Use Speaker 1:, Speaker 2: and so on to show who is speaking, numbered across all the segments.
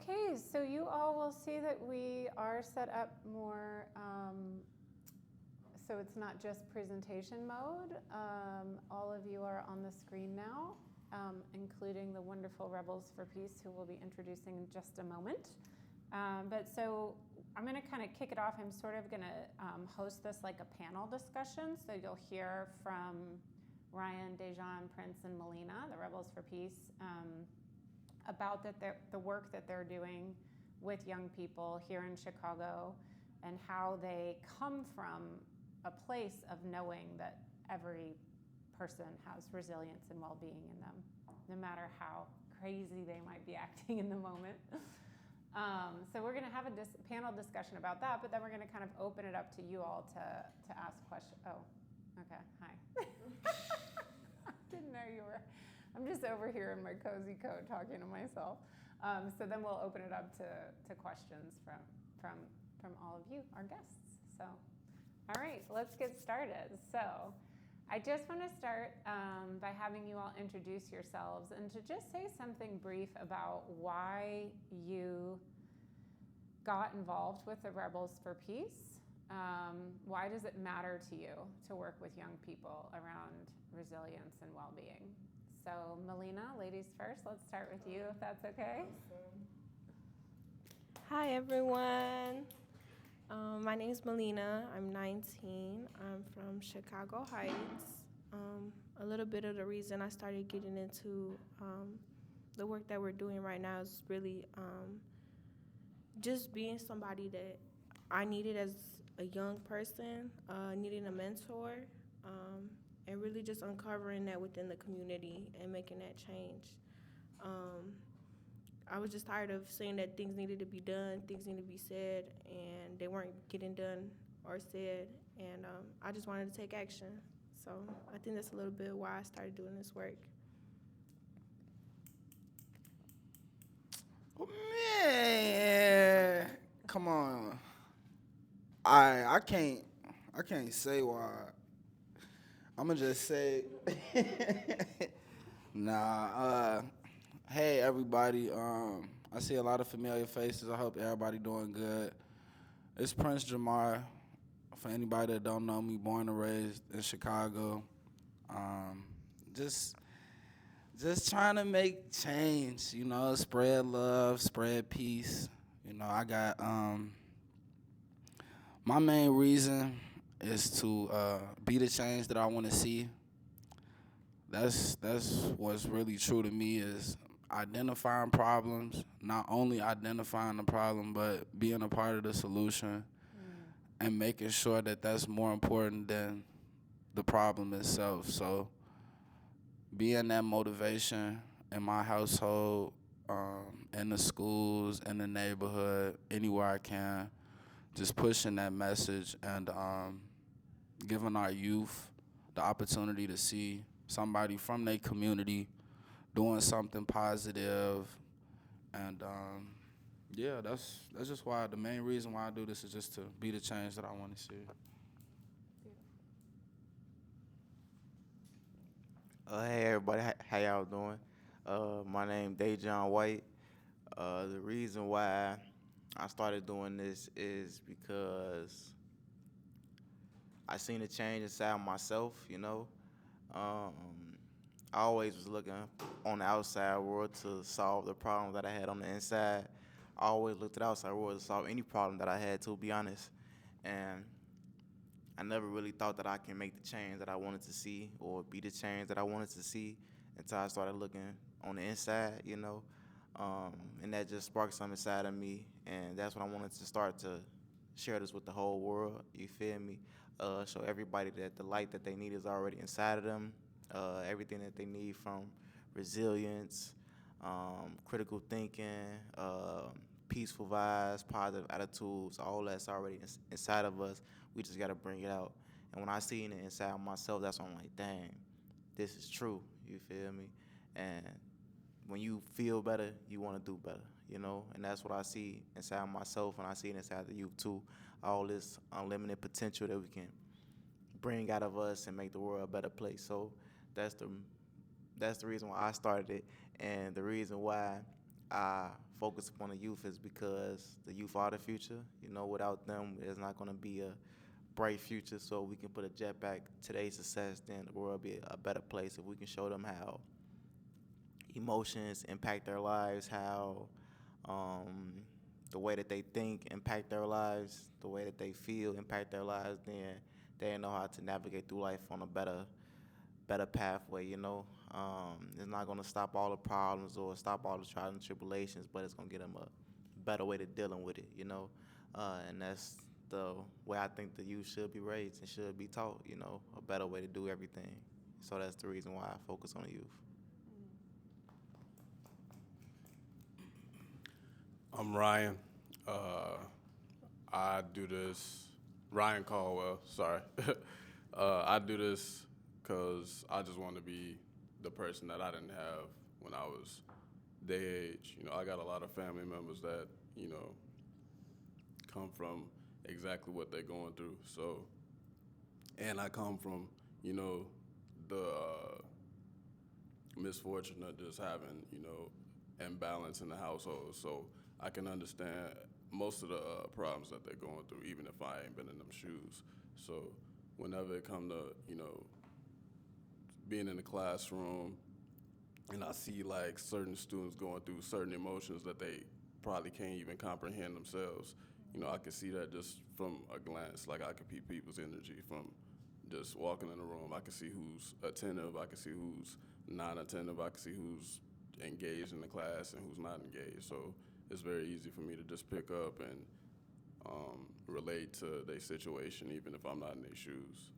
Speaker 1: Okay, so you all will see that we are set up more, so it's not just presentation mode. All of you are on the screen now, including the wonderful Rebels for Peace, who we'll be introducing in just a moment. But so I'm going to kind of kick it off. I'm sort of going to host this like a panel discussion. So you'll hear from Ryan, Dejan, Prince, and Melina, the Rebels for Peace, about the work that they're doing with young people here in Chicago and how they come from a place of knowing that every person has resilience and well-being in them, no matter how crazy they might be acting in the moment. So we're going to have a panel discussion about that, but then we're going to kind of open it up to you all to ask questions. Oh, okay. Hi. Didn't know you were. I'm just over here in my cozy coat talking to myself. So then we'll open it up to questions from all of you, our guests. So, all right, let's get started. So I just want to start by having you all introduce yourselves and to just say something brief about why you got involved with the Rebels for Peace. Why does it matter to you to work with young people around resilience and well-being? So Melina, ladies first, let's start with you if that's okay.
Speaker 2: Hi everyone. My name is Melina. I'm 19. I'm from Chicago Heights. A little bit of the reason I started getting into the work that we're doing right now is really just being somebody that I needed as a young person, needing a mentor, and really just uncovering that within the community and making that change. I was just tired of saying that things needed to be done, things needed to be said, and they weren't getting done or said, and I just wanted to take action. So I think that's a little bit why I started doing this work.
Speaker 3: Oh, man, come on. I can't say why. I'ma just say hey everybody. I see a lot of familiar faces. I hope everybody doing good. It's Prince Jamar. For anybody that don't know me, born and raised in Chicago. Just trying to make change, spread love, spread peace. I got my main reason is to be the change that I want to see. That's what's really true to me is identifying problems, not only identifying the problem, but being a part of the solution and making sure that that's more important than the problem itself. So being that motivation in my household, in the schools, in the neighborhood, anywhere I can, just pushing that message and giving our youth the opportunity to see somebody from their community doing something positive. And that's just why the main reason why I do this is just to be the change that I want to see.
Speaker 4: Hey everybody, how y'all doing? My name Dejan White. The reason why I started doing this is because I seen a change inside myself. I always was looking on the outside world to solve the problems that I had on the inside. I always looked at the outside world to solve any problem that I had, to be honest. And I never really thought that I can make the change that I wanted to see or be the change that I wanted to see until I started looking on the inside, and that just sparked something inside of me, and that's when I wanted to start to share this with the whole world, you feel me? Show everybody that the light that they need is already inside of them, everything that they need from resilience, critical thinking, peaceful vibes, positive attitudes, all that's already inside of us. We just got to bring it out. And when I see it inside myself, that's when I'm like, dang, this is true, you feel me? And when you feel better, you want to do better, And that's what I see inside myself, and I see it inside the youth too. All this unlimited potential that we can bring out of us and make the world a better place. So that's the reason why I started it, and the reason why I focus upon the youth is because the youth are the future. You know, without them, there's not going to be a bright future. So we can put a jetpack today's success, then the world will be a better place if we can show them how emotions impact their lives, how um, the way that they think impact their lives, the way that they feel impact their lives, then they know how to navigate through life on a better pathway, you know. It's not going to stop all the problems or stop all the trials and tribulations, but it's going to get them a better way to dealing with it, you know. And that's the way I think the youth should be raised and should be taught, you know, a better way to do everything. So that's the reason why I focus on the youth.
Speaker 5: I'm Ryan. I do this, Ryan Caldwell, sorry. I do this because I just want to be the person that I didn't have when I was their age. You know, I got a lot of family members that, you know, come from exactly what they're going through. So, and I come from, you know, the misfortune of just having, you know, imbalance in the household. So I can understand most of the problems that they're going through, even if I ain't been in them shoes. So whenever it come to, you know, being in the classroom and I see like certain students going through certain emotions that they probably can't even comprehend themselves, you know, I can see that just from a glance. Like I can see people's energy from just walking in the room. I can see who's attentive, I can see who's non-attentive, I can see who's engaged in the class and who's not engaged. So it's very easy for me to just pick up and relate to their situation, even if I'm not in their shoes.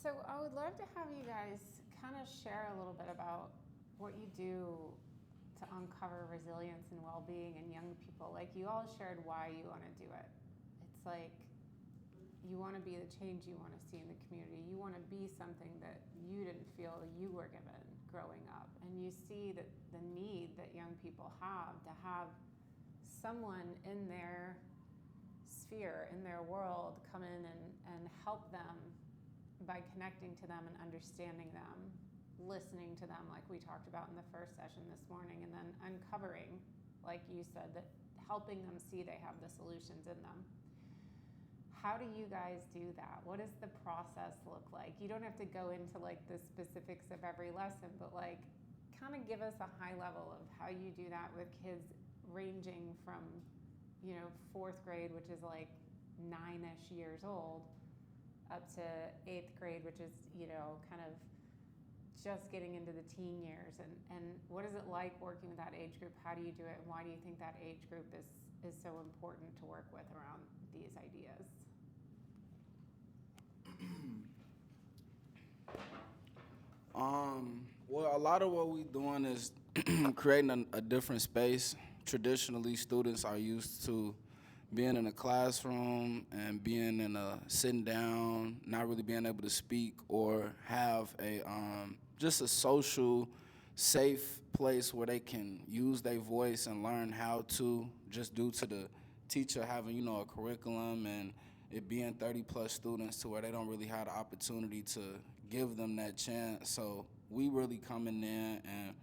Speaker 1: So I would love to have you guys kind of share a little bit about what you do to uncover resilience and well-being in young people. Like you all shared why you want to do it. It's like you want to be the change you want to see in the community. You want to be something that you didn't feel you were given growing up. And you see that the need that young people have to have someone in their sphere, in their world, come in and help them by connecting to them and understanding them, listening to them like we talked about in the first session this morning, and then uncovering, like you said, that helping them see they have the solutions in them. How do you guys do that? What does the process look like? You don't have to go into like the specifics of every lesson, but like kind of give us a high level of how you do that with kids ranging from, you know, 4th grade, which is like 9-ish years old, up to 8th grade, which is, you know, kind of just getting into the teen years. And what is it like working with that age group? How do you do it? And why do you think that age group is so important to work with around these ideas?
Speaker 3: Well, a lot of what we're doing is creating a different space. Traditionally, students are used to being in a classroom and being in a sitting down, not really being able to speak or have a just a social, safe place where they can use their voice and learn how to, just due to the teacher having, you know, a curriculum and it being 30+ students to where they don't really have the opportunity to give them that chance. So we really coming in and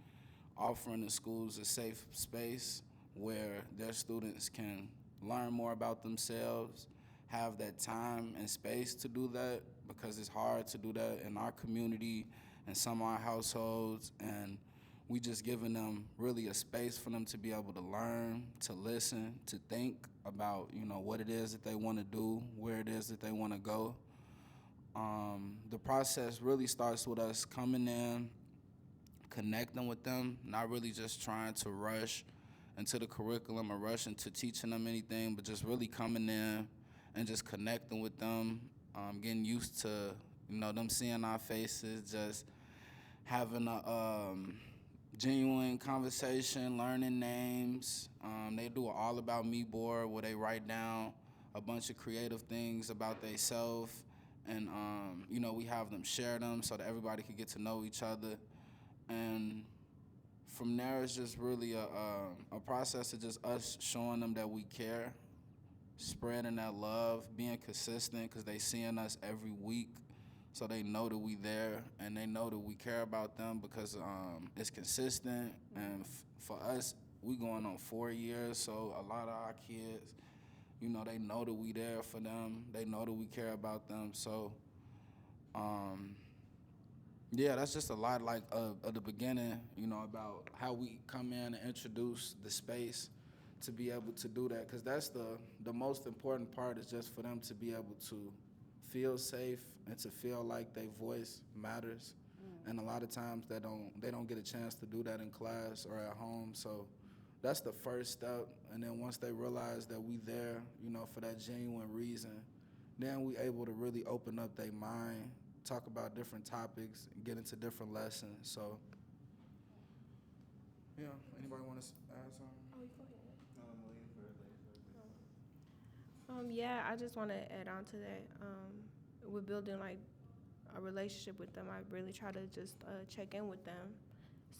Speaker 3: offering the schools a safe space where their students can learn more about themselves, have that time and space to do that, because it's hard to do that in our community and some of our households. And we just giving them really a space for them to be able to learn, to listen, to think about, you know, what it is that they want to do, where it is that they want to go. The process really starts with us coming in, connecting with them, not really just trying to rush into the curriculum or rush into teaching them anything, but just really coming in and just connecting with them, getting used to, you know, them seeing our faces, just having a genuine conversation, learning names. They do an all about me board where they write down a bunch of creative things about themselves, and you know, we have them share them so that everybody can get to know each other. And from there, it's just really a process of just us showing them that we care, spreading that love, being consistent, because they seeing us every week. so they know that we there and they know that we care about them because it's consistent. And for us, we going on 4 years, so a lot of our kids, you know, they know that we there for them. They know that we care about them. So, yeah, that's just a lot like of the beginning, you know, about how we come in and introduce the space to be able to do that. Because that's the most important part is just for them to be able to feel safe and to feel like their voice matters. And a lot of times they don't get a chance to do that in class or at home. So that's the first step. And then once they realize that we there, you know, for that genuine reason, then we able to really open up their mind, talk about different topics, get into different lessons. So, yeah, anybody want to add something?
Speaker 2: Oh, you go ahead. Yeah, I just want to add on to that. With building like a relationship with them, I really try to just check in with them,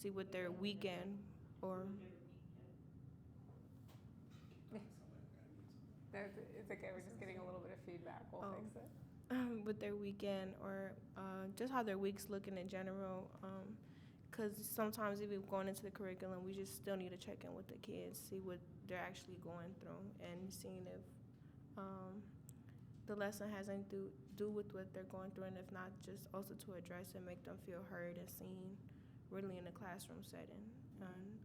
Speaker 2: see what their weekend or
Speaker 1: It's okay. We're just getting a little bit of feedback. We'll fix it.
Speaker 2: with their weekend or just how their week's looking in general. Because sometimes even going into the curriculum, we just still need to check in with the kids, see what they're actually going through, and seeing if the lesson has anything to do with what they're going through, and if not, just also to address and make them feel heard and seen, really in a classroom setting. And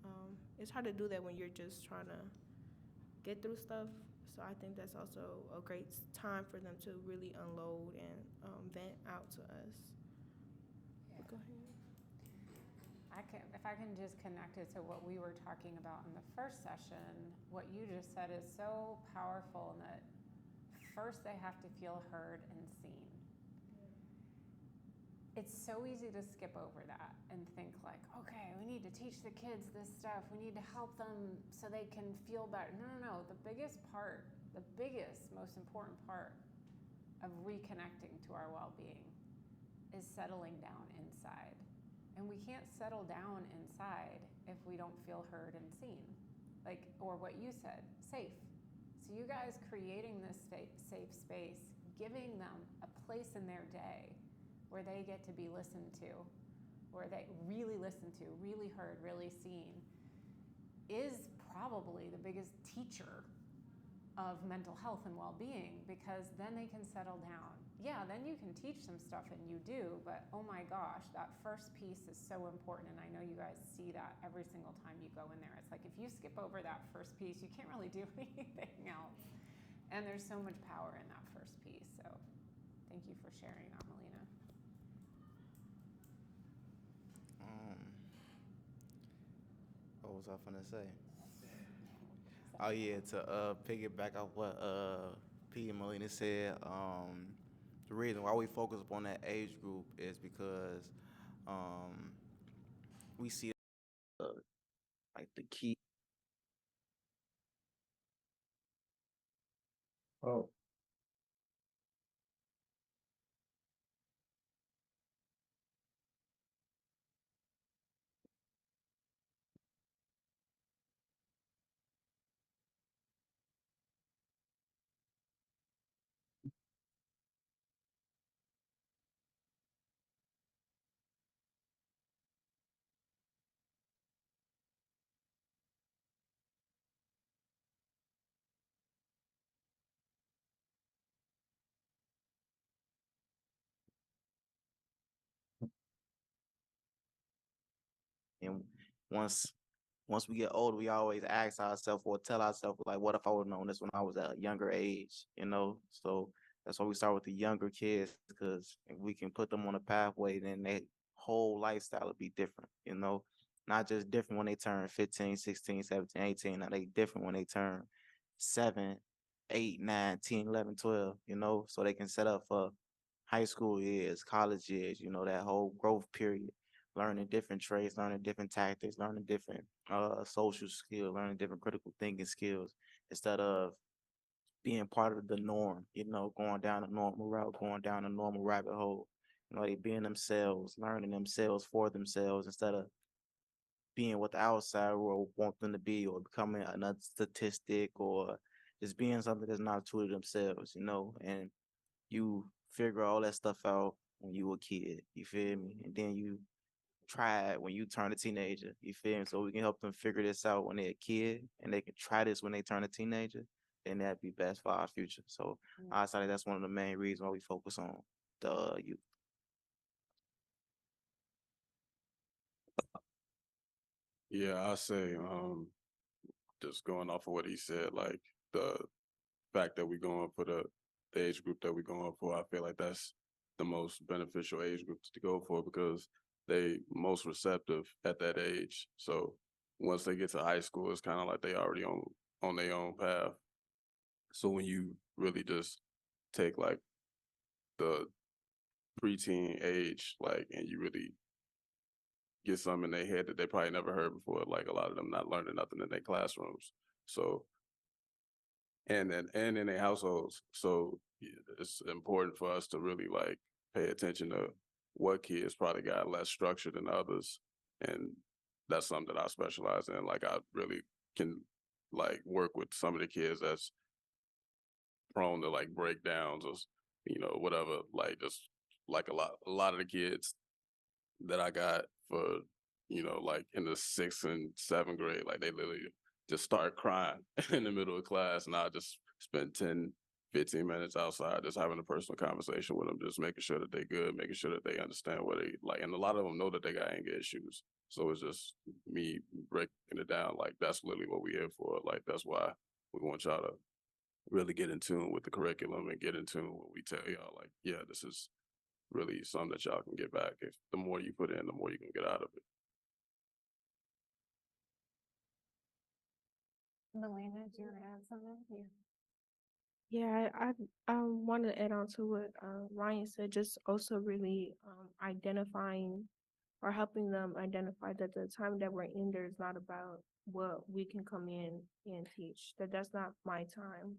Speaker 2: it's hard to do that when you're just trying to get through stuff. So I think that's also a great time for them to really unload and vent out to us.
Speaker 1: Yeah.
Speaker 2: Go ahead.
Speaker 1: If I can just connect it to what we were talking about in the first session, what you just said is so powerful in that first they have to feel heard and seen. It's so easy to skip over that and think like, okay, we need to teach the kids this stuff. We need to help them so they can feel better. No. The biggest, most important part of reconnecting to our well-being is settling down inside. And we can't settle down inside if we don't feel heard and seen. Like, or what you said, safe. So you guys creating this safe space, giving them a place in their day where they get to be listened to, where they really listened to, really heard, really seen, is probably the biggest teacher of mental health and well-being, because then they can settle down. Yeah, then you can teach them stuff, and you do, but oh my gosh, that first piece is so important, and I know you guys see that every single time you go in there. It's like if you skip over that first piece, you can't really do anything else. And there's so much power in that first piece, so thank you for sharing that, Melina.
Speaker 4: What was I finna say? Oh yeah, to piggyback off what P and Melina said, the reason why we focus upon that age group is because we see like the key.
Speaker 6: Oh,
Speaker 4: And once once we get older, we always ask ourselves or tell ourselves, like, what if I would have known this when I was at a younger age, you know? So that's why we start with the younger kids, because if we can put them on a pathway, then their whole lifestyle will be different, you know? Not just different when they turn 15, 16, 17, 18. Now they different when they turn 7, 8, 9, 10, 11, 12, you know? So they can set up for high school years, college years, you know, that whole growth period, learning different traits, learning different tactics, learning different social skills, learning different critical thinking skills, instead of being part of the norm, you know, going down a normal route, going down a normal rabbit hole. You know, they being themselves, learning themselves for themselves, instead of being what the outside world want them to be, or becoming another statistic, or just being something that's not true to themselves, you know. And you figure all that stuff out when you were a kid. You feel me? And then you try it when you turn a teenager. You feel me? So we can help them figure this out when they're a kid, and they can try this when they turn a teenager. Then that'd be best for our future. So I say that's one of the main reasons why we focus on the youth.
Speaker 5: Yeah, I say, just going off of what he said, like the fact that we're going for the age group that we're going for, I feel like that's the most beneficial age group to go for because they most receptive at that age. So once they get to high school, it's kind of like they already on their own path. So when you really just take like the preteen age, like, and you really get something in their head that they probably never heard before, like a lot of them not learning nothing in their classrooms. So and in their households. So it's important for us to really like pay attention to what kids probably got less structure than others, and that's something that I specialize in. Like I really can like work with some of the kids that's prone to like breakdowns or whatever. Like just like a lot of the kids that I got for like in the 6th and 7th grade, like they literally just start crying in the middle of class, and I just spend 10-15 minutes outside just having a personal conversation with them, just making sure that they're good, making sure that they understand what they like, and a lot of them know that they got anger issues. So it's just me breaking it down. Like that's literally what we're here for. Like that's why we want y'all to really get in tune with the curriculum and get in tune with what we tell y'all. Like, yeah, this is really something that y'all can get back. If the more you put in, the more you can get out of it.
Speaker 1: Melina, do you want to add something?
Speaker 2: Yeah, I want to add on to what Ryan said. Just also really identifying or helping them identify that the time that we're in there is not about what we can come in and teach. That's not my time.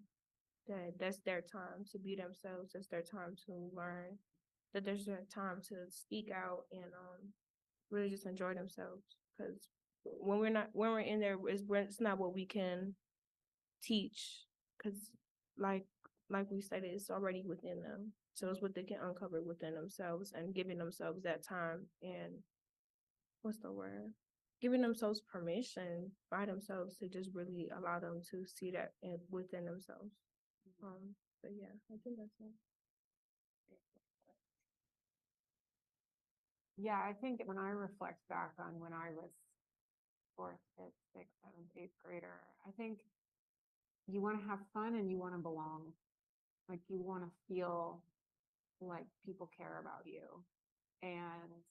Speaker 2: That's their time to be themselves. That's their time to learn. That there's their time to speak out and really just enjoy themselves. Because when we're in there, it's not what we can teach. Because like we said, it's already within them. So it's what they can uncover within themselves and giving themselves that time and what's the word? Giving themselves permission by themselves to just really allow them to see that within themselves. But yeah, I think that's it.
Speaker 1: Yeah, I think when I reflect back on when I was 4th, 5th, 6th, 7th, 8th grader, I think you want to have fun and you want to belong. Like you want to feel like people care about you. And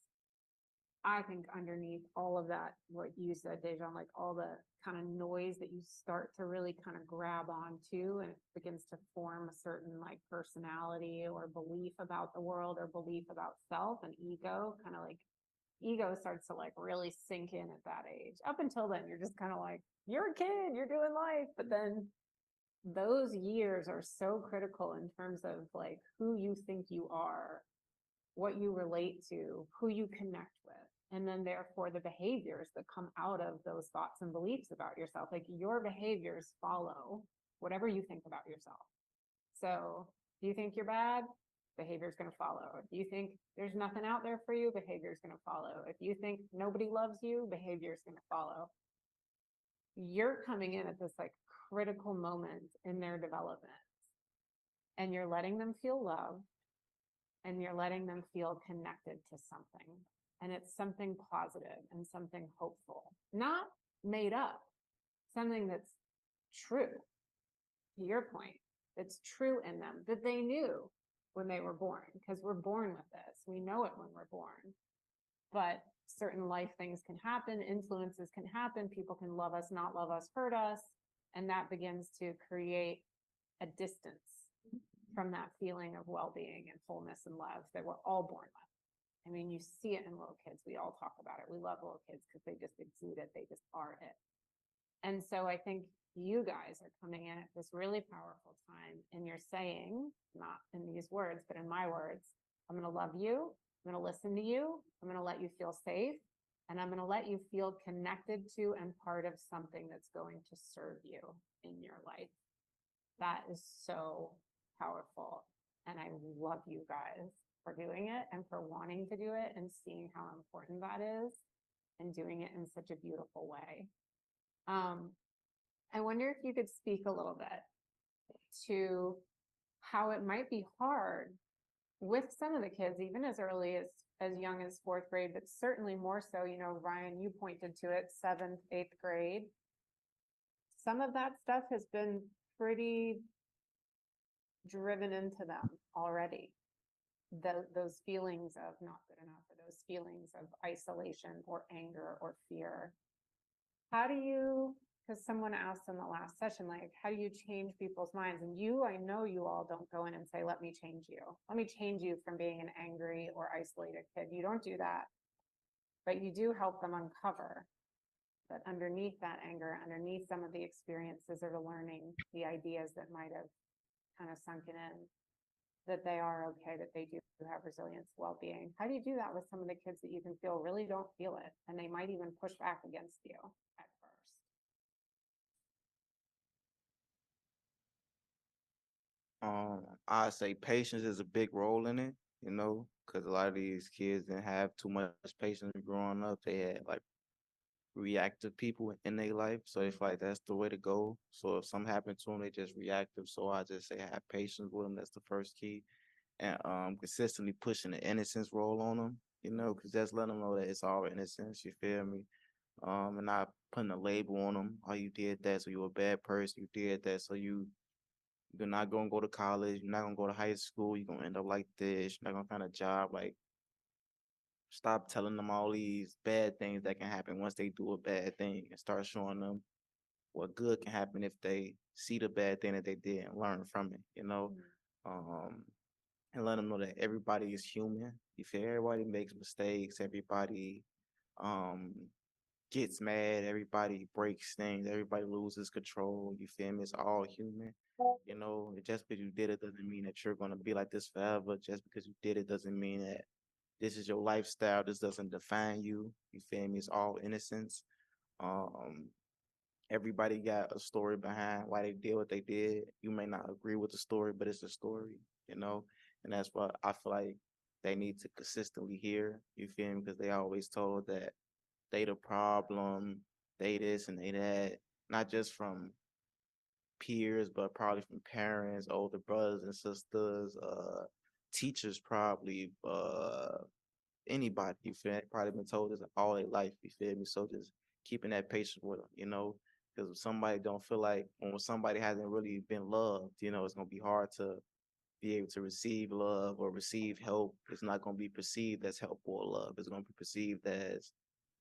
Speaker 1: I think underneath all of that, what you said, Dejan, like all the kind of noise that you start to really kind of grab onto, and it begins to form a certain like personality or belief about the world or belief about self and ego, kind of like ego starts to like really sink in at that age. Up until then, you're just kind of like, you're a kid, you're doing life. But then those years are so critical in terms of like who you think you are, what you relate to, who you connect with, and then therefore the behaviors that come out of those thoughts and beliefs about yourself. Like your behaviors follow whatever you think about yourself. So do you think you're bad? Behavior is going to follow. If you think there's nothing out there for you, behavior is going to follow. If you think nobody loves you, behavior is going to follow. You're coming in at this like critical moment in their development, and you're letting them feel loved, and you're letting them feel connected to something. And it's something positive and something hopeful, not made up, something that's true, to your point, that's true in them, that they knew when they were born, because we're born with this. We know it when we're born. But certain life things can happen, influences can happen, people can love us, not love us, hurt us, and that begins to create a distance from that feeling of well-being and wholeness and love that we're all born with. I mean, you see it in little kids. We all talk about it. We love little kids because they just exude it. They just are it. And so I think you guys are coming in at this really powerful time, and you're saying, not in these words, but in my words, I'm going to love you. I'm going to listen to you. I'm going to let you feel safe. And I'm going to let you feel connected to and part of something that's going to serve you in your life. That is so powerful. And I love you guys. for doing it and for wanting to do it and seeing how important that is and doing it in such a beautiful way. I wonder if you could speak a little bit to how it might be hard with some of the kids, even as early as young as fourth grade, but certainly more so, you know, Ryan, you pointed to it, 7th, 8th grade. Some of that stuff has been pretty driven into them already. Those feelings of not good enough, or those feelings of isolation or anger or fear. How do you, because someone asked in the last session, like, how do you change people's minds? And I know you all don't go in and say, let me change you. Let me change you from being an angry or isolated kid. You don't do that. But you do help them uncover that underneath that anger, underneath some of the experiences or the learning, the ideas that might have kind of sunken in, that they are okay, that they do have resilience, well-being. How do you do that with some of the kids that you can feel really don't feel it, and they might even push back against you at first?
Speaker 4: I say patience is a big role in it, you know, because a lot of these kids didn't have too much patience growing up. They had like reactive people in their life, so it's like that's the way to go. So if something happened to them, they just reactive. So I just say have patience with them. That's the first key, and consistently pushing the innocence role on them, you know, because just let them know that it's all innocence. You feel me? And not putting a label on them. Oh, you did that, so you're a bad person. You did that, so you're not gonna go to college. You're not gonna go to high school. You're gonna end up like this. You're not gonna find a job. Like, stop telling them all these bad things that can happen once they do a bad thing, and start showing them what good can happen if they see the bad thing that they did and learn from it. You know, um, and let them know that everybody is human. You feel everybody makes mistakes. Everybody um gets mad. Everybody breaks things. Everybody loses control. You feel me? It's all human. You know, just because you did it doesn't mean that you're gonna be like this forever. Just because you did it doesn't mean that this is your lifestyle. This doesn't define you. You feel me? It's all innocence. Um, Everybody got a story behind why they did what they did. You may not agree with the story, but it's a story, you know? And that's what I feel like they need to consistently hear. You feel me? Because they always told that they the problem, they this and they that, not just from peers, but probably from parents, older brothers and sisters, teachers probably, anybody, you feel me? Probably been told this all their life, you feel me? So just keeping that patience with them, you know? Because if somebody don't feel like, when somebody hasn't really been loved, you know, it's gonna be hard to be able to receive love or receive help. It's not gonna be perceived as help or love. It's gonna be perceived as,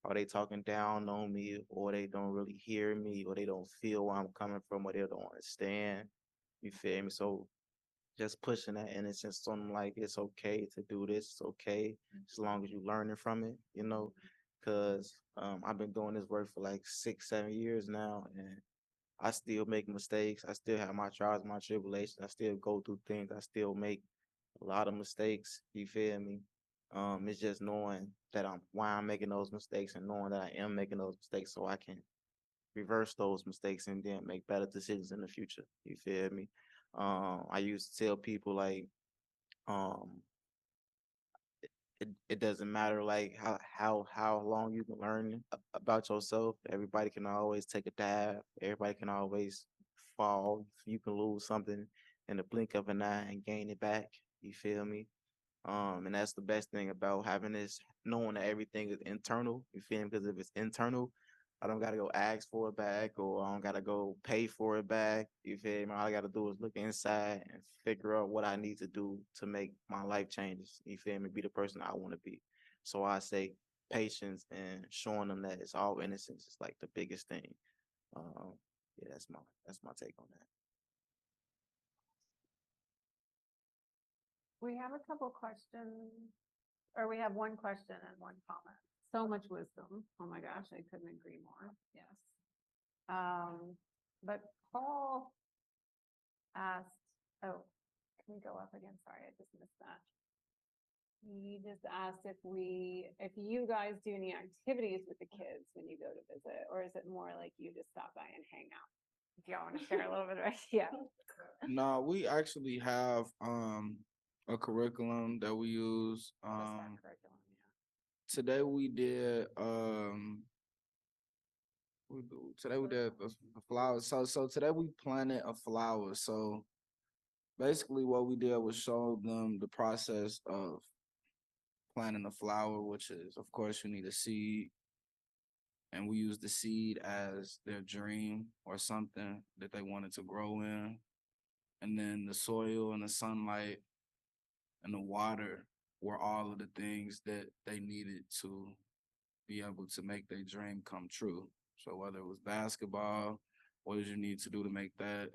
Speaker 4: are they talking down on me, or they don't really hear me, or they don't feel where I'm coming from, or they don't understand. You feel me? So just pushing that innocence on them, like it's okay to do this, it's okay as long as you're learning from it, you know. Because I've been doing this work for like 6, 7 years now, and I still make mistakes. I still have my trials, my tribulations. I still go through things. I still make a lot of mistakes. You feel me? It's just knowing that I'm making those mistakes, and knowing that I am making those mistakes, so I can reverse those mistakes and then make better decisions in the future. You feel me? I used to tell people like, um, it doesn't matter like how long you can learn about yourself. Everybody can always take a dive. Everybody can always fall. You can lose something in the blink of an eye and gain it back. You feel me? And that's the best thing about having this, knowing that everything is internal. You feel me? Because if it's internal, I don't gotta go ask for it back, or I don't gotta go pay for it back. You feel me? All I gotta do is look inside and figure out what I need to do to make my life changes. You feel me? Be the person I want to be. So I say patience and showing them that it's all innocence is like the biggest thing. Um, yeah, that's my take on that.
Speaker 1: We have a couple questions, or we have one question and one comment. So much wisdom. Oh my gosh, I couldn't agree more. Yes. But Paul asked, oh, can we go up again? Sorry, I just missed that. He just asked if you guys do any activities with the kids when you go to visit, or is it more like you just stop by and hang out? If y'all want to share a little bit of, yeah.
Speaker 3: No, we actually have a curriculum that we use.
Speaker 1: What is that curriculum? Yeah.
Speaker 3: Today we did today we did a flower. So today we planted a flower. So basically what we did was show them the process of planting a flower, which is, of course, you need a seed, and we use the seed as their dream or something that they wanted to grow in. And then the soil and the sunlight and the water were all of the things that they needed to be able to make their dream come true. So whether it was basketball, what did you need to do to make that?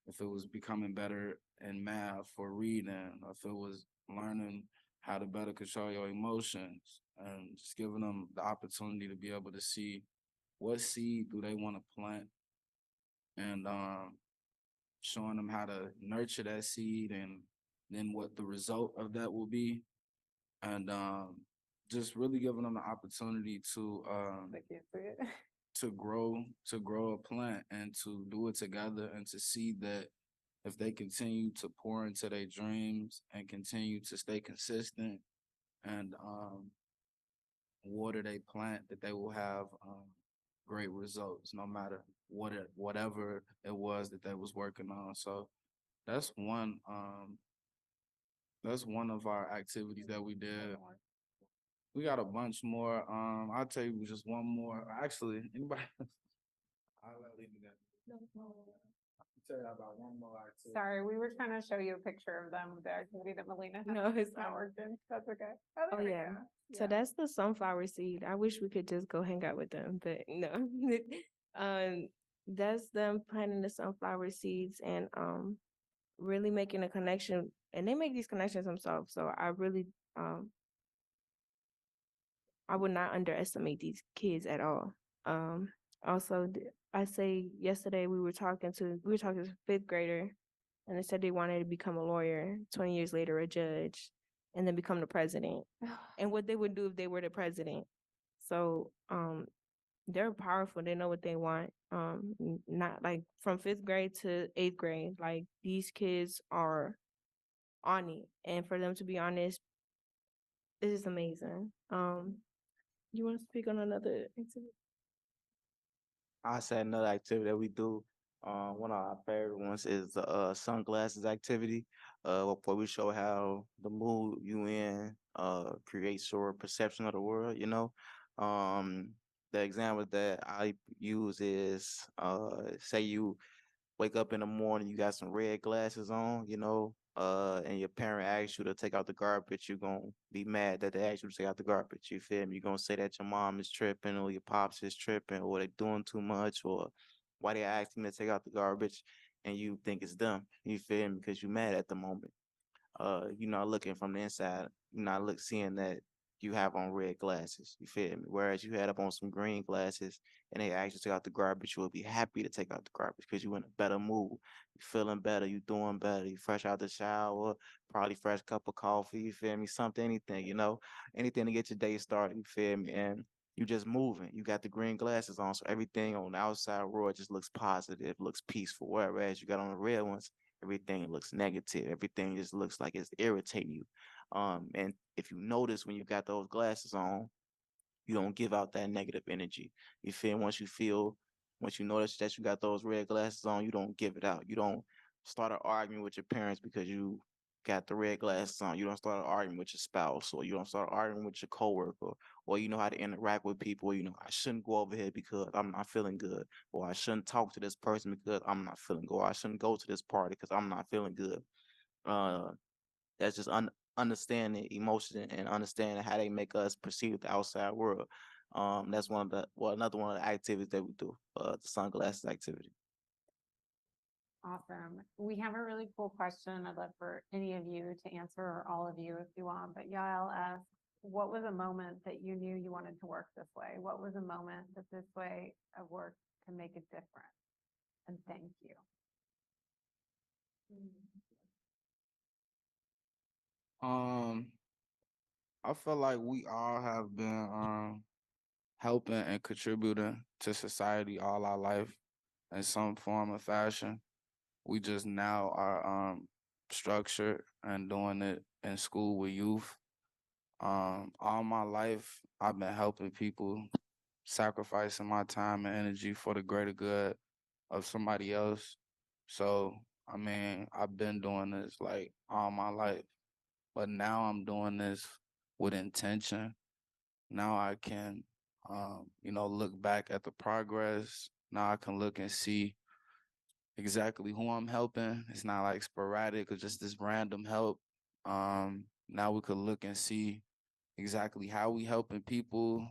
Speaker 3: If it was becoming better in math or reading, or if it was learning how to better control your emotions, and just giving them the opportunity to be able to see what seed do they want to plant, and showing them how to nurture that seed, and then what the result of that will be, and just really giving them the opportunity to
Speaker 1: I can't see it.
Speaker 3: to grow a plant and to do it together, and to see that if they continue to pour into their dreams and continue to stay consistent and water they plant, that they will have great results no matter whatever it was that they was working on. So that's one of our activities that we did. We got a bunch more. I'll tell you just one more. Actually, anybody? I'll leave you that. I'll tell you about one more activity.
Speaker 1: Sorry, we were trying to show you a picture of them, the activity that Melina had.
Speaker 2: No, it's
Speaker 1: not
Speaker 2: fine.
Speaker 1: working. That's okay.
Speaker 2: Oh,
Speaker 1: there we
Speaker 2: yeah.
Speaker 1: go.
Speaker 2: So that's the sunflower seed. I wish we could just go hang out with them, but no. That's them planting the sunflower seeds and really making a connection. And they make these connections themselves. So I really I would not underestimate these kids at all. Also, I say yesterday we were talking to a fifth grader, and they said they wanted to become a lawyer. 20 years later, a judge, and then become the president. And what they would do if they were the president. So, they're powerful. They know what they want. Not like from fifth grade to eighth grade. Like these kids are on it, and for them to be honest, it is amazing. You want to speak on another activity?
Speaker 4: I said another activity that we do. One of our favorite ones is the sunglasses activity. Where we show how the mood you in creates your perception of the world. Um, the example that I use is say you wake up in the morning, you got some red glasses on, and your parent asks you to take out the garbage, you're gonna be mad that they asked you to take out the garbage. You feel me? You're gonna say that your mom is tripping or your pops is tripping or they doing too much or why they asking to take out the garbage and you think it's them. You feel me? Because you're mad at the moment. You're not looking from the inside. You're not seeing that you have on red glasses. You feel me? Whereas you had up on some green glasses and they actually take out the garbage, you will be happy to take out the garbage because you're in a better mood. You feeling better. You doing better. You fresh out the shower, probably fresh cup of coffee. You feel me? Something, anything, anything to get your day started. You feel me? And you just moving. You got the green glasses on, so everything on the outside world just looks positive, looks peaceful. Whereas you got on the red ones, everything looks negative. Everything just looks like it's irritating you. And if you notice when you got those glasses on, you don't give out that negative energy. You feel once you notice that you got those red glasses on, you don't give it out. You don't start an argument with your parents because you got the red glasses on. You don't start an argument with your spouse, or you don't start arguing with your coworker, or you know how to interact with people. I shouldn't go over here because I'm not feeling good, or I shouldn't talk to this person because I'm not feeling good, or I shouldn't go to this party because I'm not feeling good. Uh, that's just understanding emotion and understanding how they make us perceive the outside world. That's another one of the activities that we do, the sunglasses activity.
Speaker 1: Awesome. We have a really cool question I'd love for any of you to answer, or all of you if you want. But Yael asked, what was a moment that you knew you wanted to work this way? What was a moment that this way of work can make a difference? And thank you.
Speaker 3: I feel like we all have been helping and contributing to society all our life in some form or fashion. We just now are structured and doing it in school with youth. All my life, I've been helping people, sacrificing my time and energy for the greater good of somebody else. So, I mean, I've been doing this like all my life, but now I'm doing this with intention. Now I can, look back at the progress. Now I can look and see exactly who I'm helping. It's not like sporadic or just this random help. Now we could look and see exactly how we helping people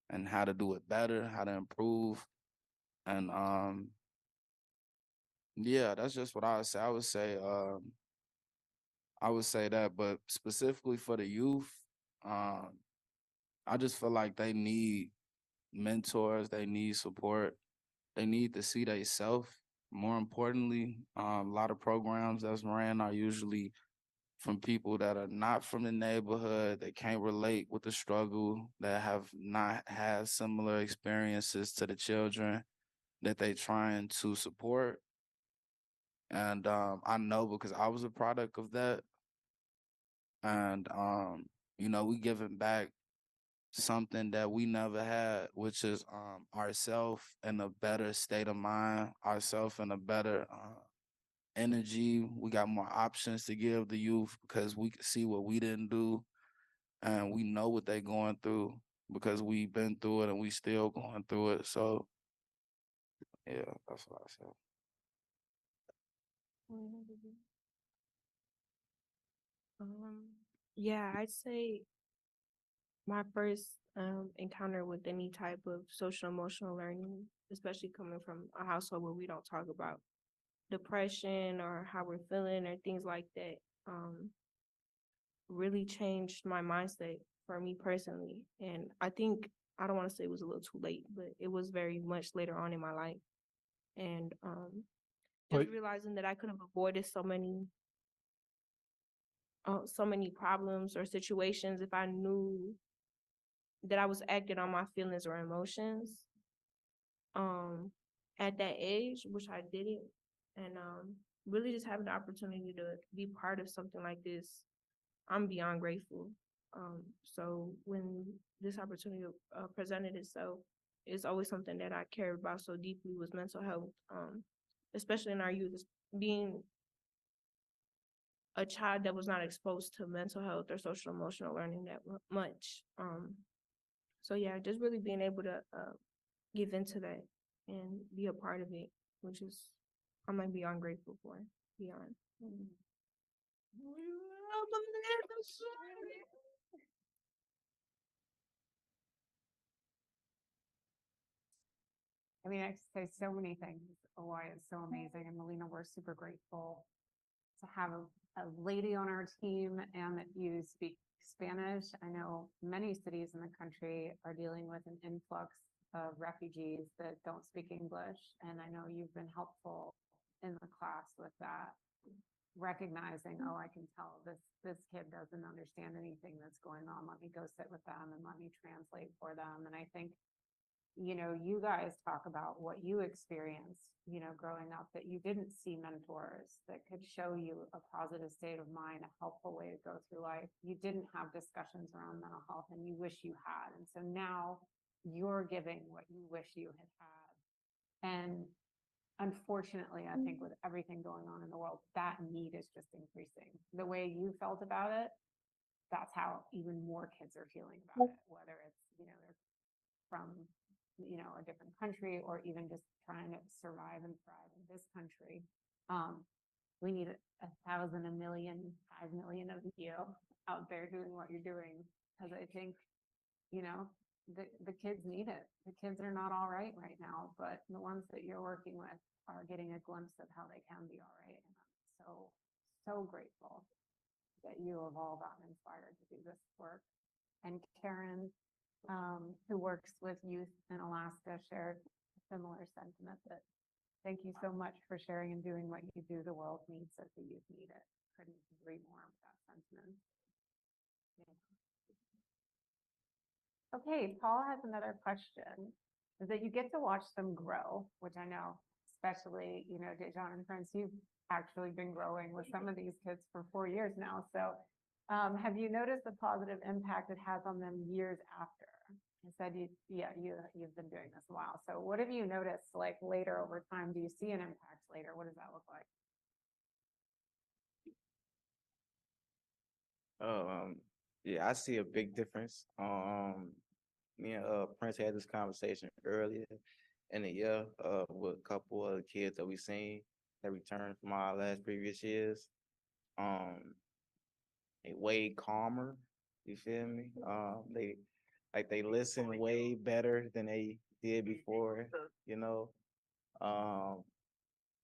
Speaker 3: and how to do it better, how to improve. And yeah, that's just what I would say. I would say that, but specifically for the youth, um, I just feel like they need mentors, they need support, they need to see they self. More importantly, a lot of programs that's ran are usually from people that are not from the neighborhood, that can't relate with the struggle, that have not had similar experiences to the children that they trying to support. And I know because I was a product of that. And we giving back something that we never had, which is ourself in a better state of mind, ourself in a better energy. We got more options to give the youth because we can see what we didn't do, and we know what they're going through because we've been through it and we still going through it. So yeah, that's what I said.
Speaker 2: Um, yeah, I'd say my first encounter with any type of social emotional learning, especially coming from a household where we don't talk about depression or how we're feeling or things like that, really changed my mindset for me personally. And I think I don't want to say it was a little too late, but it was very much later on in my life. And just
Speaker 6: But
Speaker 2: realizing that I could have avoided so many problems or situations if I knew that I was acting on my feelings or emotions um at that age, which I didn't. And really just having the opportunity to be part of something like this, I'm beyond grateful. So when this opportunity presented itself, it's always something that I care about so deeply was mental health, especially in our youth, being a child that was not exposed to mental health or social emotional learning that much. So yeah, just really being able to give into that and be a part of it, which is I'm like beyond grateful for. Beyond.
Speaker 1: I mean, I could say so many things. OI is so amazing. And Melina, we're super grateful to have a lady on our team and that you speak Spanish. I know many cities in the country are dealing with an influx of refugees that don't speak English. And I know you've been helpful in the class with that, recognizing, oh, I can tell this kid doesn't understand anything that's going on. Let me go sit with them and let me translate for them. And I think you guys talk about what you experienced, growing up, that you didn't see mentors that could show you a positive state of mind, a helpful way to go through life. You didn't have discussions around mental health and you wish you had. And so now you're giving what you wish you had had. And unfortunately, I think with everything going on in the world, that need is just increasing. The way you felt about it, that's how even more kids are feeling about it, whether it's, they're from a different country or even just trying to survive and thrive in this country. We need 1,000, a million, 5 million of you out there doing what you're doing, because I think the kids need it. The kids are not all right now, but the ones that you're working with are getting a glimpse of how they can be all right. And I'm so grateful that you have all gotten inspired to do this work. And Karen, who works with youth in Alaska, shared a similar sentiment that thank you so much for sharing and doing what you do. The world needs it, the youth need it. Couldn't agree more with that sentiment. Yeah. Okay, Paul has another question. Is that you get to watch them grow, which I know, especially, Dejan and friends, you've actually been growing with some of these kids for 4 years now. So have you noticed the positive impact it has on them years after? You said you've been doing this a while. So what have you noticed like later over time? Do you see an impact later? What does that look like?
Speaker 4: Yeah, I see a big difference. Me and Prince had this conversation earlier in the year with a couple of kids that we seen that returned from our last previous years. Um, they way calmer. You feel me? They listen way better than they did before. You know, um,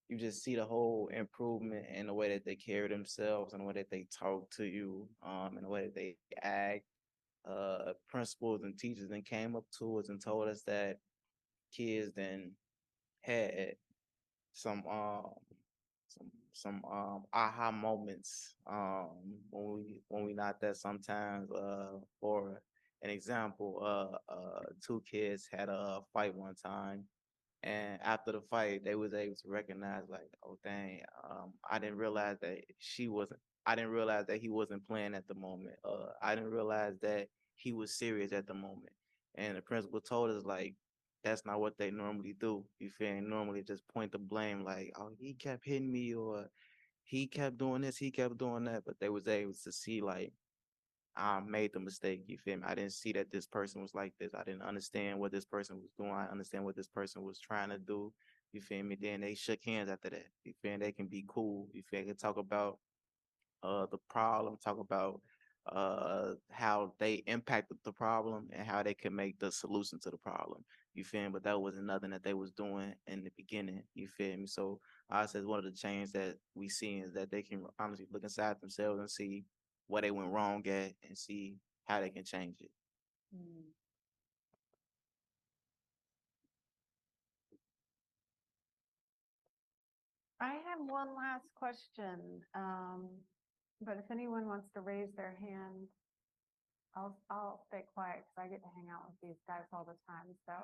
Speaker 4: you just see the whole improvement in the way that they carry themselves and the way that they talk to you, and the way that they act. Principals and teachers then came up to us and told us that kids then had some aha moments when we not that sometimes. For an example, two kids had a fight one time, and after the fight they was able to recognize like, oh dang, I didn't realize that I didn't realize that he wasn't playing at the moment. I didn't realize that he was serious at the moment. And the principal told us like that's not what they normally do. You feel me? Normally just point the blame like, oh, he kept hitting me, or he kept doing this, he kept doing that. But they was able to see like, I made the mistake. You feel me? I didn't see that this person was like this. I didn't understand what this person was doing. I understand what this person was trying to do. You feel me? Then they shook hands after that. You feel me? They can be cool. You feel me? They can talk about the problem, talk about how they impacted the problem and how they can make the solution to the problem. You feel me? But that wasn't nothing that they was doing in the beginning. You feel me? So I said one of the changes that we see is that they can honestly look inside themselves and see where they went wrong at and see how they can change it.
Speaker 1: Mm. I have one last question, but if anyone wants to raise their hand, I'll stay quiet because I get to hang out with these guys all the time. So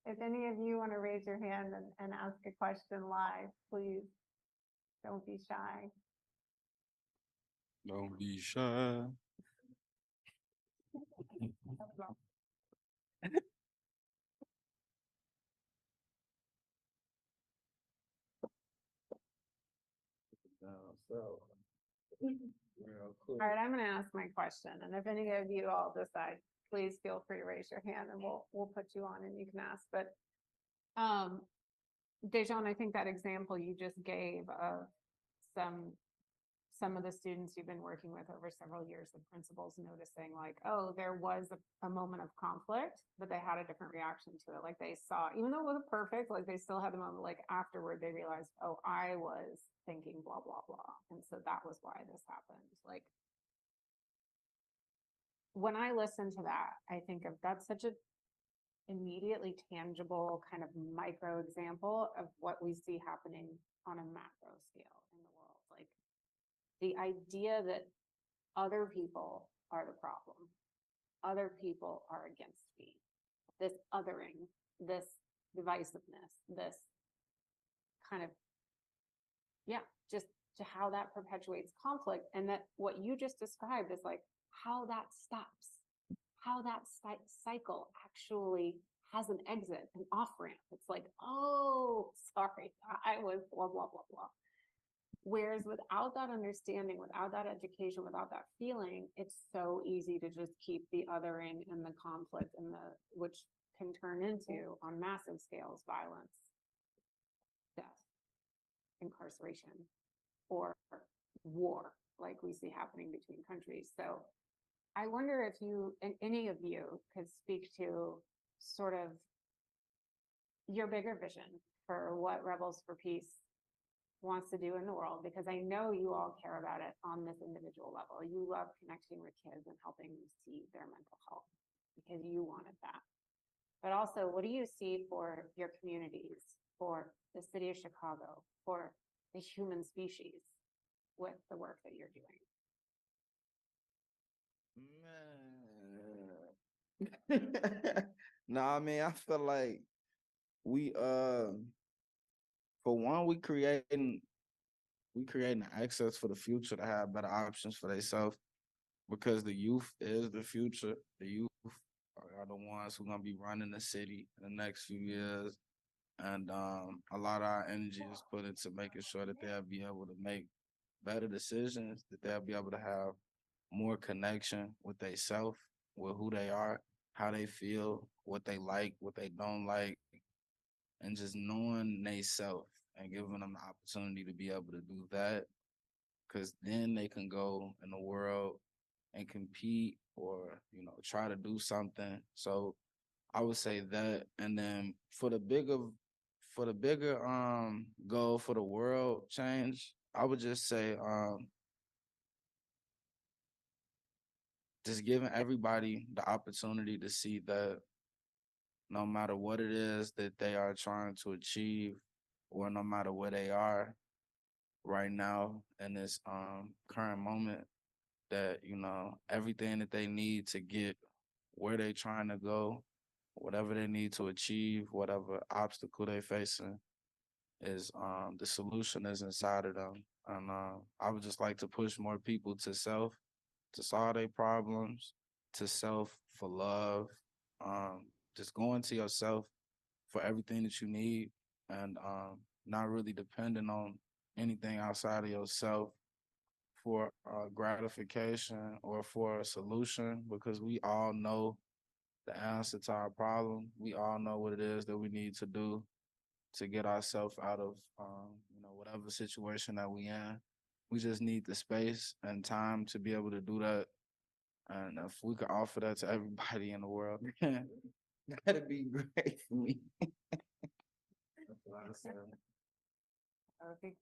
Speaker 1: if any of you want to raise your hand and ask a question live, please don't be shy.
Speaker 3: Don't be shy.
Speaker 1: All right, I'm going to ask my question, and if any of you all decide, please feel free to raise your hand, and we'll put you on and you can ask. But Dejan, I think that example you just gave of some of the students you've been working with over several years, the principals noticing like, oh, there was a moment of conflict, but they had a different reaction to it. Like they saw, even though it wasn't perfect, like they still had the moment, like afterward they realized, oh, I was thinking blah, blah, blah. And so that was why this happened. Like when I listen to that, I think of that's such a immediately tangible kind of micro example of what we see happening on a macro scale in the world. Like the idea that other people are the problem, other people are against me, this othering, this divisiveness, this kind of, just to how that perpetuates conflict. And that what you just described is like how that stops, how that cycle actually has an exit, an off ramp. It's like, oh, sorry, I was blah, blah, blah, blah. Whereas without that understanding, without that education, without that feeling, it's so easy to just keep the othering and the conflict and which can turn into, on massive scales, violence, death, incarceration, or war, like we see happening between countries. So I wonder if you and any of you could speak to sort of your bigger vision for what Rebels for Peace wants to do in the world, because I know you all care about it on this individual level. You love connecting with kids and helping them see their mental health because you wanted that. But also, what do you see for your communities, for the city of Chicago, for the human species with the work that you're doing?
Speaker 3: Man. Nah, I mean, I feel like we for one, we creating access for the future to have better options for themselves because the youth is the future. The youth are the ones who gonna be running the city in the next few years, and a lot of our energy is put into making sure that they'll be able to make better decisions, that they'll be able to have more connection with themselves, with who they are, how they feel, what they like, what they don't like, and just knowing they self and giving them the opportunity to be able to do that. Cause then they can go in the world and compete or, try to do something. So I would say that. And then for the bigger goal for the world change, I would just say just giving everybody the opportunity to see that no matter what it is that they are trying to achieve, or no matter where they are right now in this current moment, that everything that they need to get where they trying to go, whatever they need to achieve, whatever obstacle they facing, is the solution is inside of them. And I would just like to push more people to self, to solve their problems, to self for love. Just going to yourself for everything that you need, and not really depending on anything outside of yourself for gratification or for a solution, because we all know the answer to our problem. We all know what it is that we need to do to get ourselves out of whatever situation that we in. We just need the space and time to be able to do that. And if we could offer that to everybody in the world, that'd be great for me. That's what I said.
Speaker 1: That would be great.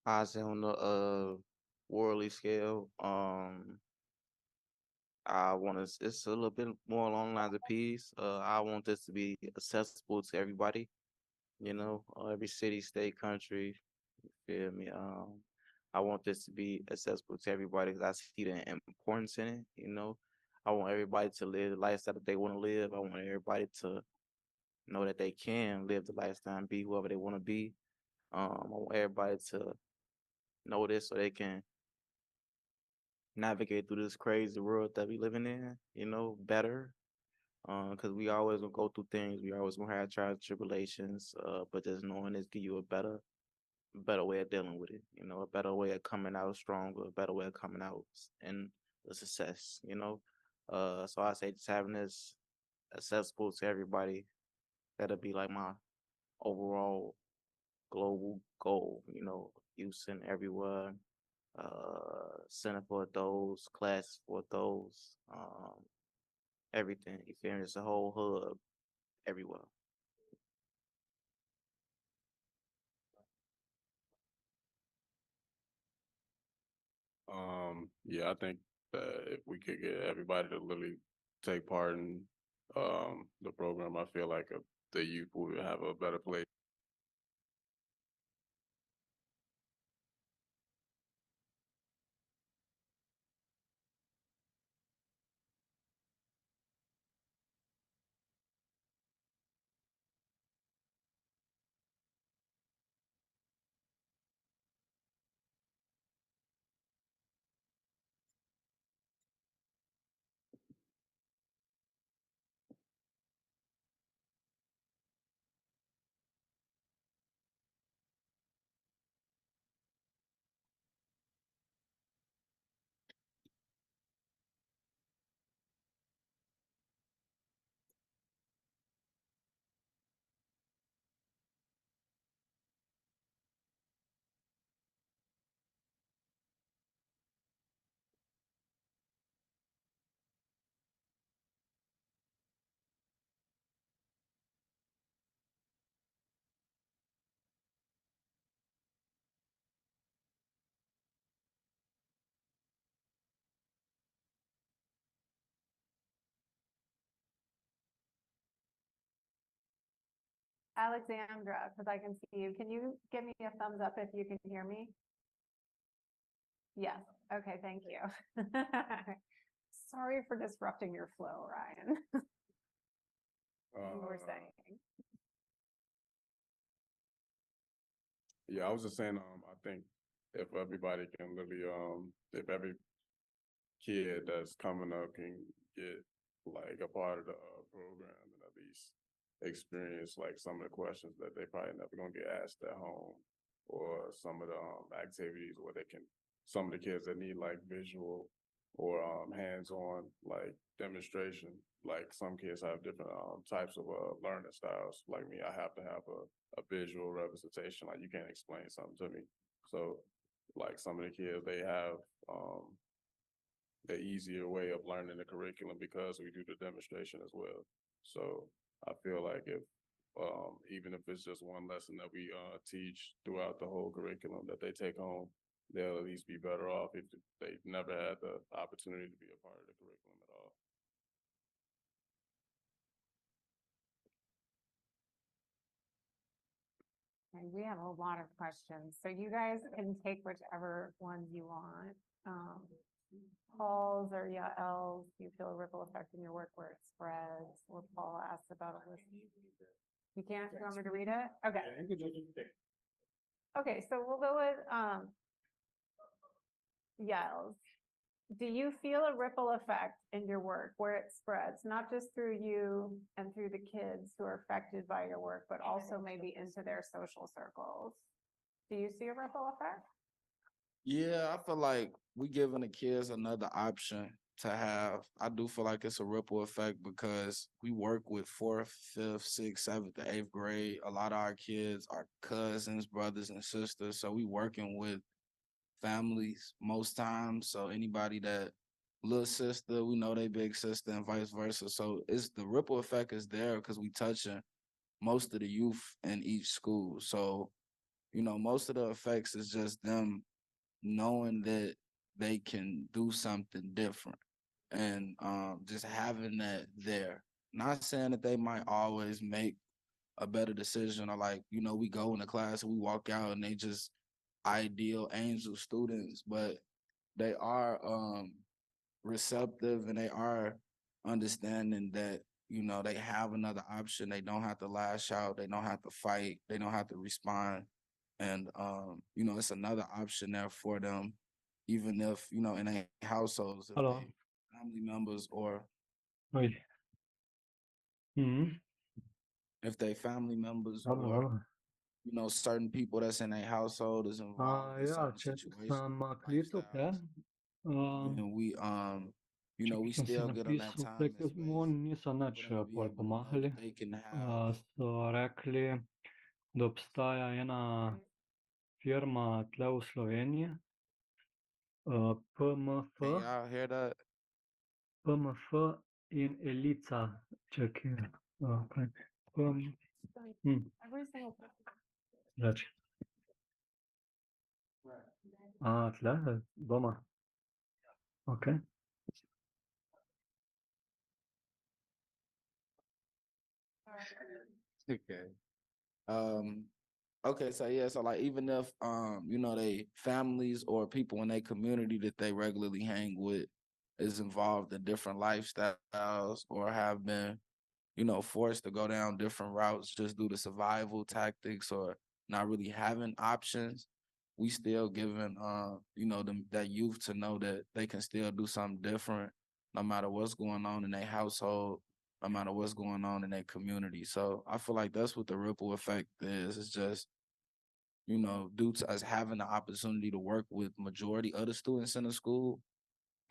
Speaker 4: I say on the worldly scale, I want to. It's a little bit more along the lines of peace. I want this to be accessible to everybody. Every city, state, country. You feel me? I want this to be accessible to everybody because I see the importance in it. I want everybody to live the lifestyle that they want to live. I want everybody to know that they can live the lifestyle and be whoever they want to be. I want everybody to know this so they can navigate through this crazy world that we living in, better. Because we always gonna go through things. We always gonna have trials and tribulations. But just knowing this give you a better way of dealing with it. A better way of coming out stronger, a better way of coming out in the success. So I say just having this accessible to everybody. That'll be like my overall global goal. Use in everywhere. Center for those, classes for those, everything. You feel me? It's a whole hub everywhere.
Speaker 5: Yeah, I think that if we could get everybody to literally take part in the program, I feel like the youth would have a better place.
Speaker 1: Alexandra, because I can see you. Can you give me a thumbs up if you can hear me? Yes. Okay, thank you. Sorry for disrupting your flow, Ryan. You were saying.
Speaker 5: Yeah, I was just saying, I think if everybody can really, if every kid that's coming up can get like a part of the program and at least experience like some of the questions that they probably never gonna get asked at home, or some of the activities where they can, some of the kids that need like visual or hands-on like demonstration. Like some kids have different types of learning styles. Like me, I have to have a visual representation. Like you can't explain something to me. So like some of the kids, they have the easier way of learning the curriculum because we do the demonstration as well. So I feel like if even if it's just one lesson that we teach throughout the whole curriculum that they take home, they'll at least be better off if they never had the opportunity to be a part of the curriculum at all.
Speaker 1: And we have a lot of questions, so you guys can take whichever ones you want. Paul's or Yael's, do you feel a ripple effect in your work where it spreads? Or Paul asked about this. You can't, you want me to read it? Okay. Okay, so we'll go with, Yael's. Do you feel a ripple effect in your work where it spreads, not just through you and through the kids who are affected by your work, but also maybe into their social circles? Do you see a ripple effect?
Speaker 3: Yeah, I feel like we giving the kids another option to have. I do feel like it's a ripple effect because we work with fourth, fifth, sixth, seventh, and eighth grade. A lot of our kids are cousins, brothers, and sisters. So we working with families most times. So anybody that little sister, we know they big sister, and vice versa. So it's the ripple effect is there because we touching most of the youth in each school. So most of the effects is just them knowing that they can do something different and just having that there. Not saying that they might always make a better decision or like, we go into class and we walk out and they just ideal angel students, but they are receptive and they are understanding that, they have another option. They don't have to lash out, they don't have to fight, they don't have to respond. And it's another option there for them, even if, in a households, if
Speaker 6: Hello.
Speaker 3: they family members or
Speaker 6: Oi. Mm.
Speaker 3: if they family members
Speaker 6: Hello,
Speaker 3: or
Speaker 6: hello.
Speaker 3: certain people that's in a household is involved in
Speaker 6: Ja,
Speaker 3: certain
Speaker 6: čekaj
Speaker 3: situations,
Speaker 6: sem klipal,
Speaker 3: lifestyles, and we
Speaker 6: čekaj
Speaker 3: we
Speaker 6: sem si
Speaker 3: still get them that
Speaker 6: napisal,
Speaker 3: time and space
Speaker 6: oni niso
Speaker 3: for
Speaker 6: nič
Speaker 3: them to be
Speaker 6: pol
Speaker 3: able to know
Speaker 6: pomagali.
Speaker 3: that they can have.
Speaker 6: So rekli, da obstaja ena firma tle v Sloveniji, PMF,
Speaker 3: Can y'all hear that?
Speaker 6: PMF in Elica. Čekaj, okay.
Speaker 1: Every single.
Speaker 6: Reči. Tle, doma. Okay.
Speaker 3: Okay. Okay, so yeah, so like even if they families or people in their community that they regularly hang with is involved in different lifestyles or have been forced to go down different routes just due to survival tactics or not really having options, we still giving them that youth to know that they can still do something different no matter what's going on in their household, no matter what's going on in their community. So I feel like that's what the ripple effect is. It's just, due to us having the opportunity to work with majority of the students in the school,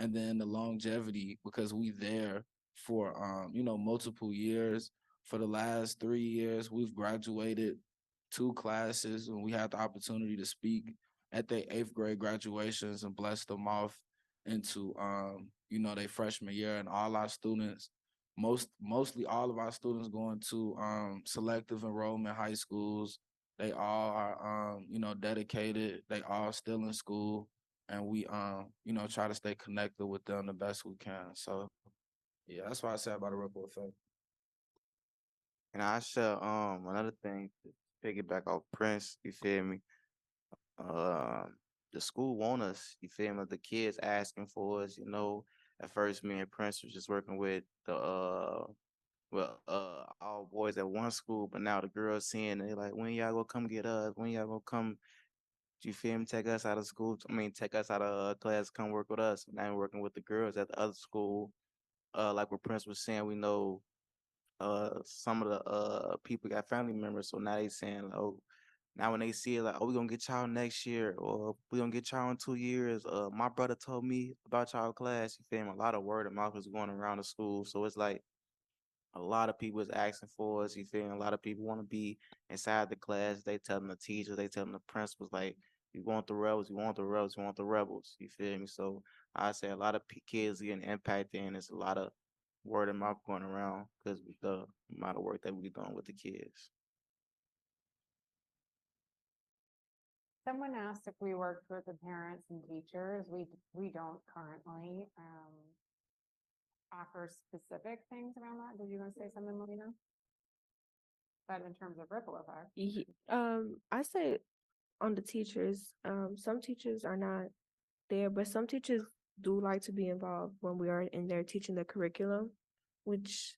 Speaker 3: and then the longevity because we there for multiple years. For the last 3 years we've graduated 2 classes and we had the opportunity to speak at their 8th grade graduations and bless them off into their freshman year. And all our students, mostly all of our students going to selective enrollment high schools, they all are dedicated, they all still in school, and we try to stay connected with them the best we can. So yeah, that's what I said about the ripple effect.
Speaker 4: And I share another thing to piggyback off Prince, you feel me? The school want us, you feel me? The kids asking for us, At first me and Prince was just working with the well, all boys at one school, but now the girls seeing they like, when y'all gonna come get us? When y'all gonna come? You feel me? Take us out of school. I mean, take us out of class. Come work with us. Now we're working with the girls at the other school. Like what Prince was saying, we know some of the people got family members, so now they saying like, oh, now when they see it like, oh, we gonna get y'all next year, or we gonna get y'all in 2 years. My brother told me about y'all class. You feel me? A lot of word of mouth is going around the school, so it's like a lot of people is asking for us. You feel me? A lot of people want to be inside the class. They tell them the teachers, they tell them the principals, like, we want the rebels, we want the rebels, we want the rebels. You feel me? So I say a lot of kids getting impacted, and it's a lot of word of mouth going around because the amount of work that we doing with the kids.
Speaker 1: Someone asked if we worked with the parents and teachers. We don't currently offer specific things around that. Did you want to say something, Melina? But in terms of ripple effect.
Speaker 2: I say on the teachers, some teachers are not there, but some teachers do like to be involved when we are in there teaching the curriculum, which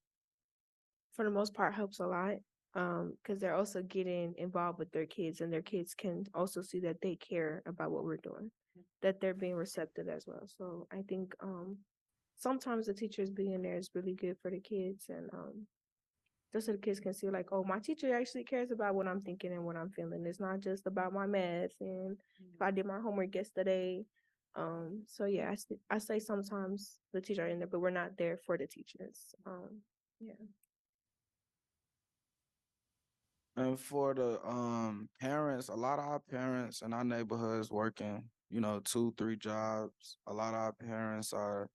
Speaker 2: for the most part helps a lot. Because they're also getting involved with their kids, and their kids can also see that they care about what we're doing, that they're being receptive as well. So I think sometimes the teachers being there is really good for the kids, and just so the kids can see like, oh, my teacher actually cares about what I'm thinking and what I'm feeling. It's not just about my math and if I did my homework yesterday. So yeah, I say sometimes the teacher are in there, but we're not there for the teachers. Yeah.
Speaker 3: And for the parents, a lot of our parents in our neighborhoods working, 2, 3 jobs. A lot of our parents are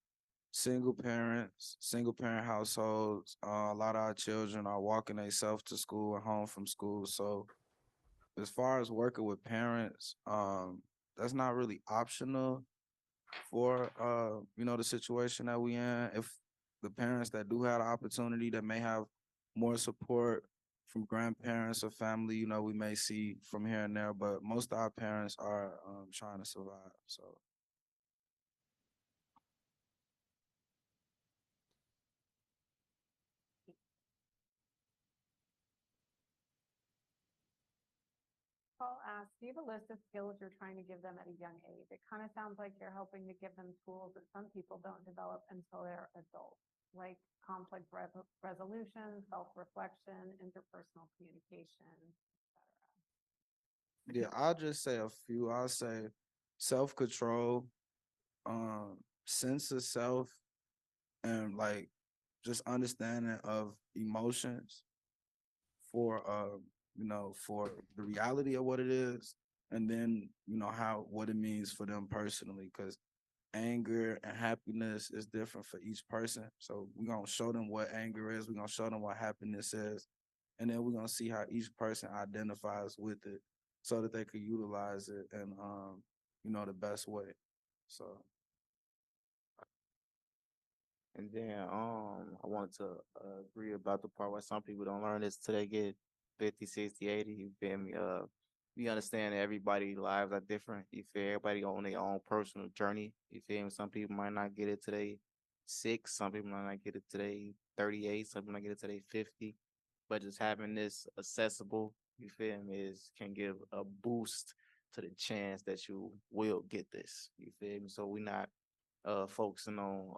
Speaker 3: single parents, single parent households. A lot of our children are walking themselves to school and home from school. So as far as working with parents, that's not really optional for the situation that we in. If the parents that do have the opportunity that may have more support from grandparents or family, we may see from here and there, but most of our parents are trying to survive. So
Speaker 1: Paul asked, do you have a list of skills you're trying to give them at a young age? It kind of sounds like you're helping to give them tools that some people don't develop until they're adults, like conflict resolution, self-reflection, interpersonal communication,
Speaker 3: yeah, I'll just say a few. I'll say self-control, um, sense of self, and like just understanding of emotions for for the reality of what it is, and then how what it means for them personally, because anger and happiness is different for each person. So we're gonna show them what anger is, we're gonna show them what happiness is, and then we're gonna see how each person identifies with it so that they could utilize it in the best way. So
Speaker 4: And then I wanted to agree about the part where some people don't learn this till they get 50, 60, 80. You feel me? We understand that everybody's lives are different. You feel everybody on their own personal journey. You feel me? Some people might not get it today 6, some people might not get it today 38, some people might get it today 50. But just having this accessible, you feel me, can give a boost to the chance that you will get this. You feel me? So we're not focusing on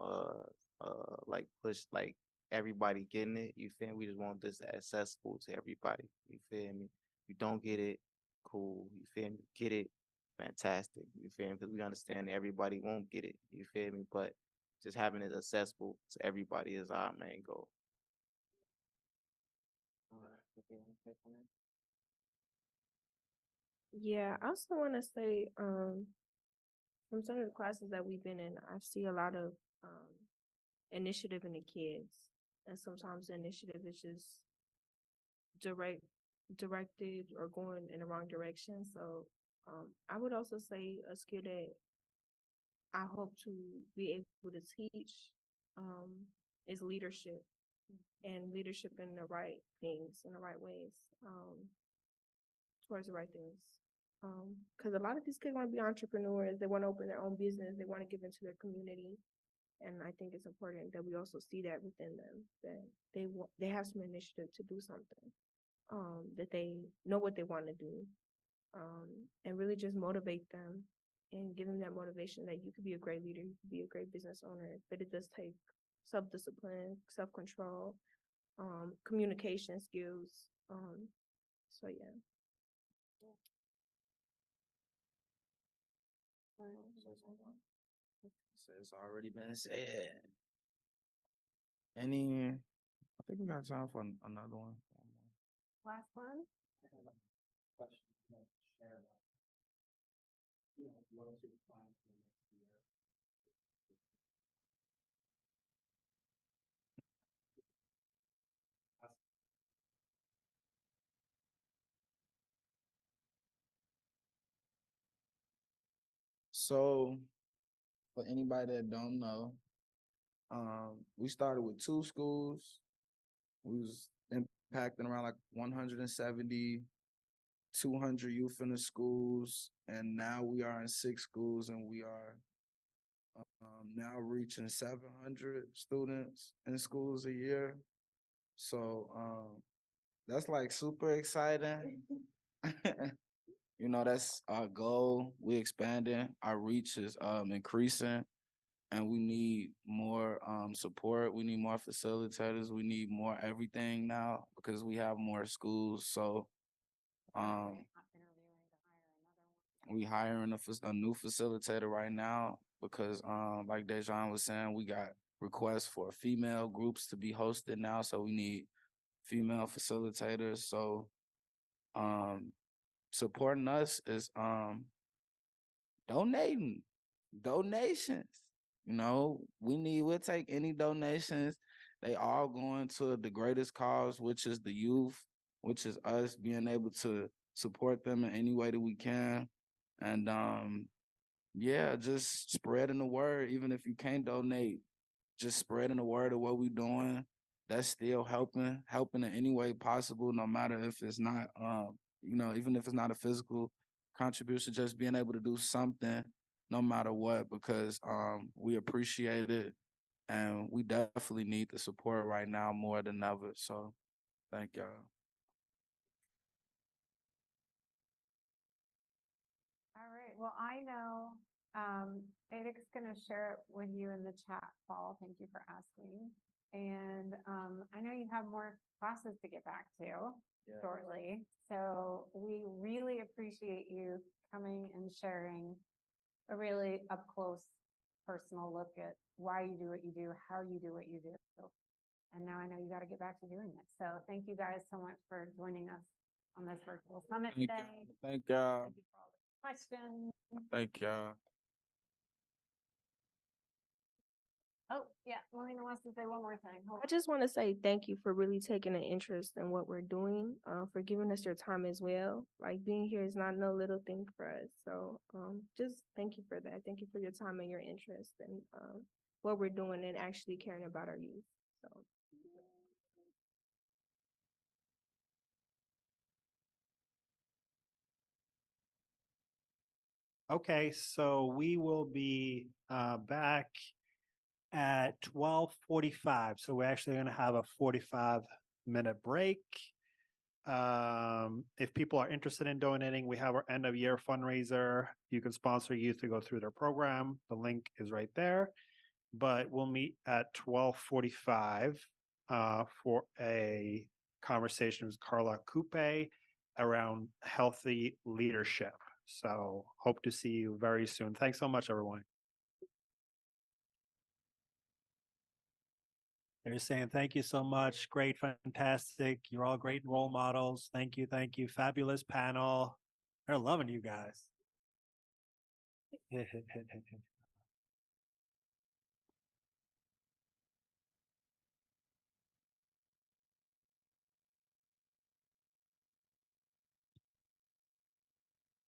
Speaker 4: like push like everybody getting it. You feel me? We just want this accessible to everybody. You feel me? You don't get it, cool. You feel me? Get it, fantastic. You feel me? Because we understand that everybody won't get it. You feel me? But just having it accessible to everybody is our main goal.
Speaker 2: Yeah, I also want to say, from some of the classes that we've been in, I see a lot of initiative in the kids, and sometimes the initiative is just direct directed or going in the wrong direction. So I would also say a skill that I hope to be able to teach um, is leadership, and leadership in the right things, in the right ways, towards the right things. Because a lot of these kids want to be entrepreneurs, they want to open their own business, they want to give into their community. And I think it's important that we also see that within them, that they have some initiative to do something, that they know what they want to do, and really just motivate them and give them that motivation that you could be a great leader, you could be a great business owner, but it does take self-discipline, self-control, communication skills. So yeah.
Speaker 3: So it's already been said. Any? I think we got time for another one.
Speaker 1: Last one.
Speaker 3: So, for anybody that don't know, we started with 2 schools. We was impacting around like 170, 200 youth in the schools, and now we are in 6 schools, and we are now reaching 700 students in schools a year. So that's like super exciting. You know, that's our goal. We expanding. Our reach is increasing, and we need more support. We need more facilitators. We need more everything now because we have more schools. So we hiring a new facilitator right now because like Dejan was saying, we got requests for female groups to be hosted now. So we need female facilitators. So supporting us is donations. You know, we'll take any donations. They all going to the greatest cause, which is the youth, which is us being able to support them in any way that we can. And yeah, just spreading the word. Even if you can't donate, just spreading the word of what we're doing. That's still helping in any way possible, no matter if it's not even if it's not a physical contribution, just being able to do something no matter what, because we appreciate it and we definitely need the support right now more than ever. So thank y'all.
Speaker 1: All right. Well, I know Adik's going to share it with you in the chat, Paul. Thank you for asking. And I know you have more classes to get back to shortly. So we really appreciate you coming and sharing a really up close personal look at why you do what you do, how you do what you do. And now I know you got to get back to doing it. So thank you guys so much for joining us on this virtual summit today.
Speaker 3: Thank y'all.
Speaker 1: Thank you for all the questions.
Speaker 3: Thank y'all.
Speaker 1: Oh, yeah, Melina wants to say one more thing.
Speaker 2: I just want to say thank you for really taking an interest in what we're doing, for giving us your time as well. Like, being here is not no little thing for us. So just thank you for that. Thank you for your time and your interest and what we're doing and actually caring about our youth. So.
Speaker 7: Okay, so we will be back at 12:45. So we're actually going to have a 45-minute break. If people are interested in donating, we have our end of year fundraiser. You can sponsor youth to go through their program. The link is right there. But we'll meet at 12:45 for a conversation with Carla Coupe around healthy leadership. So hope to see you very soon. Thanks so much, everyone. They're saying thank you so much. Great, fantastic. You're all great role models. Thank you, thank you. Fabulous panel. They're loving you guys.